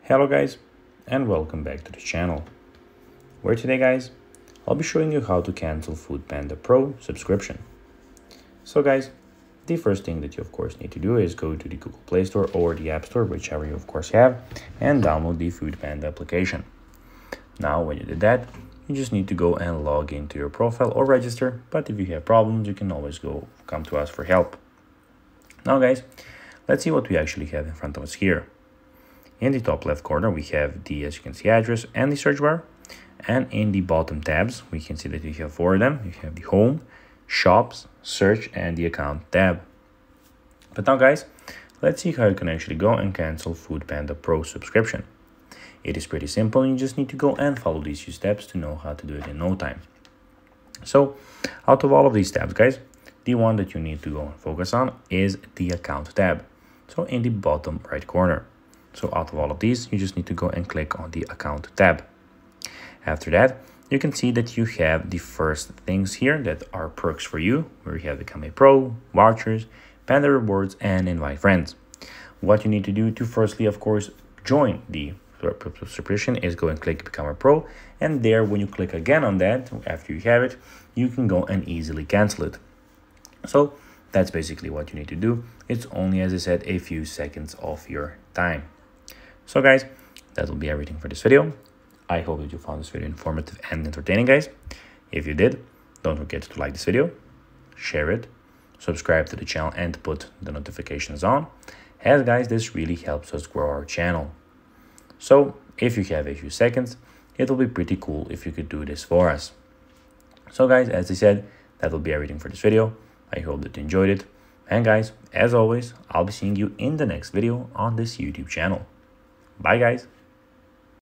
Hello guys, and welcome back to the channel, where today guys, I'll be showing you how to cancel Foodpanda Pro subscription. So guys, the first thing that you of course need to do is go to the Google Play Store or the App Store, whichever you of course have, and download the Foodpanda application. Now when you did that, you just need to go and log into your profile or register, but if you have problems, you can always come to us for help. Now guys, let's see what we actually have in front of us here. In the top left corner, we have the, as you can see, address and the search bar. And in the bottom tabs, we can see that you have four of them. You have the home, shops, search, and the account tab. But now guys, let's see how you can actually go and cancel Foodpanda Pro subscription. It is pretty simple. You just need to go and follow these few steps to know how to do it in no time. So out of all of these tabs, guys, the one that you need to go and focus on is the account tab. So in the bottom right corner. So out of all of these, you just need to go and click on the account tab. After that, you can see that you have the first things here that are perks for you, where you have Become a Pro, vouchers, Panda rewards, and invite friends. What you need to do to firstly, of course, join the subscription is go and click Become a Pro. And there, when you click again on that, after you have it, you can go and easily cancel it. So that's basically what you need to do. It's only, as I said, a few seconds of your time. So guys, that will be everything for this video. I hope that you found this video informative and entertaining, guys. If you did, don't forget to like this video, share it, subscribe to the channel, and put the notifications on, as guys, this really helps us grow our channel. So if you have a few seconds, it will be pretty cool if you could do this for us. So guys, as I said, that will be everything for this video. I hope that you enjoyed it. And guys, as always, I'll be seeing you in the next video on this YouTube channel. Bye guys.